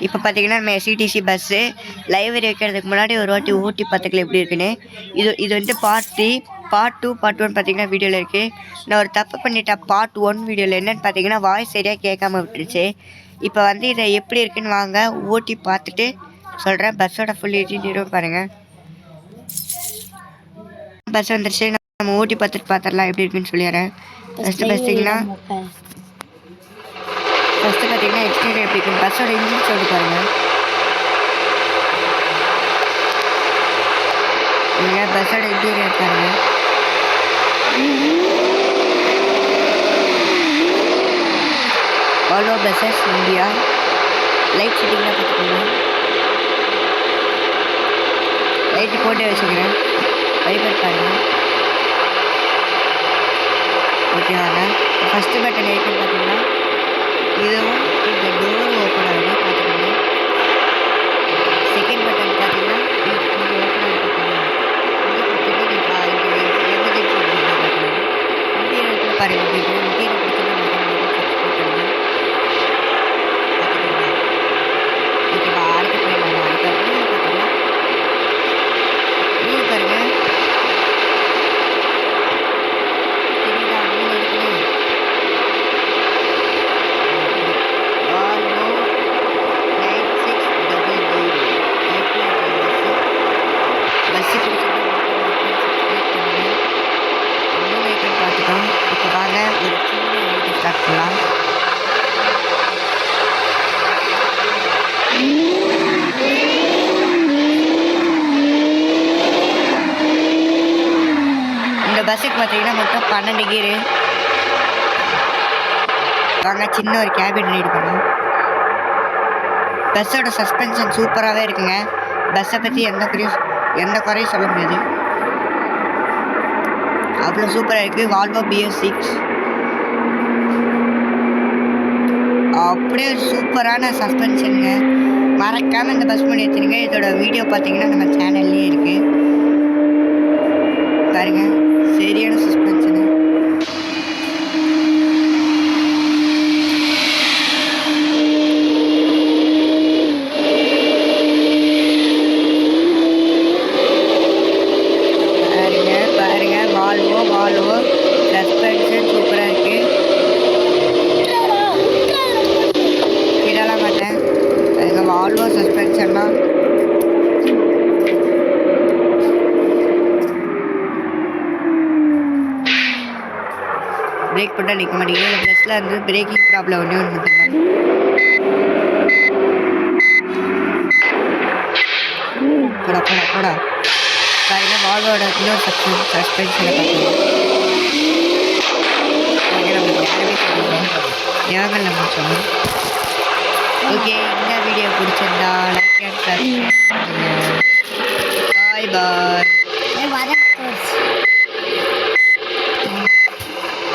இப்போ பார்த்தீங்கன்னா நம்ம எஸ்இடிசி பஸ்ஸு லைவ் வைக்கிறதுக்கு முன்னாடி ஒரு வாட்டி ஓட்டி பார்த்துக்கல எப்படி இருக்குன்னு. இது வந்து பார்ட் 2 பார்ட் 1 பார்த்தீங்கன்னா வீடியோவில் இருக்குது. நான் ஒரு தப்பு பண்ணிட்டேன். பார்ட் 1 வீடியோவில் என்னென்னு பார்த்தீங்கன்னா வாய்ஸ் சரியாக கேட்காம விட்டுருச்சு. இப்போ வந்து இதை எப்படி இருக்குன்னு வாங்க ஓட்டி பார்த்துட்டு சொல்கிறேன். பஸ்ஸோட ஃபுல் டீட்டெயிலும் பாருங்கள். பஸ் வந்துருச்சு. நம்ம ஓட்டி பார்த்துட்டு பார்த்துடலாம் எப்படி இருக்குன்னு சொல்லிடுறேன். ஃபஸ்ட்டு பார்த்தீங்கன்னா எக்ஸ்டீரியர் எப்படி இருக்கும், பஸ்ஸோட இன்ஜின் சவுண்டு பாருங்கள். நீங்கள் பஸ்ஸோட இன்டீரியர் பாருங்கள். Volvo buses India. லைட் செட்டிங்லாம் பார்த்துக்கோங்க. லைட்டு போட்டே வச்சுக்கிறேன். வைப்பர் பாருங்கள். ஓகேவாங்க. ஃபஸ்ட்டு பட்டன் இருக்குன்னு பார்த்தீங்கன்னா இதுவும் இந்த டோர் ஓப்பன் ஆகுது பார்த்துக்கோங்க. செகண்ட் பட்டன் பார்த்தீங்கன்னா இது ஓப்பன் ஆகுது இன்டீரியர் பாருங்கள். இன்டீரியர் பிடிச்சா ஓகேவா. அடுத்து போயிடலாம். அடுத்த ரூல் பார்த்தீங்கன்னா ரூல் பாருங்கள். இந்த பஸ்ஸுக்கு பார்த்தீங்கன்னா மொத்தம் 12 கீரு. வாங்க சின்ன ஒரு கேபின் ரெடி பண்ணோம். பஸ்ஸோட சஸ்பென்ஷன் சூப்பராகவே இருக்குங்க. பஸ்ஸை பற்றி எந்த குறையும் சொல்ல முடியாது. அவ்வளோ சூப்பராக இருக்குது. வால்வோ BS6 அப்படியே சூப்பரான சஸ்பென்ஷனுங்க. மறக்காமல் இந்த பஸ் பண்ணி எடுத்துருங்க. இதோட வீடியோ பார்த்தீங்கன்னா நம்ம சேனல்லே இருக்குது பாருங்க. சரியான சஸ்பென்ஷனு. பாருங்க வால்வோ சஸ்பென்ஷன் சூப்பராக இருக்குது. இதெல்லாம் மாட்டேன். அதுக்கு வால்வோ சஸ்பென்ஷன்லாம் பிரேக் போட்டால் நிற்க மாட்டேங்குது. இந்த பஸ்ஸில் வந்து பிரேக்கிங் ப்ராப்ளம் ஒன்று மட்டும்தான். போடா பாருங்க. வால்வோட இன்னொரு சஸ்பென்ஷனை பார்க்கலாம். யோகல் நம்ம சொன்னோம். ஓகே, இந்த வீடியோ பிடிச்சிருந்தா லைக் அண்ட் சப்ஸ்கிரைப் பண்ணுங்கள்.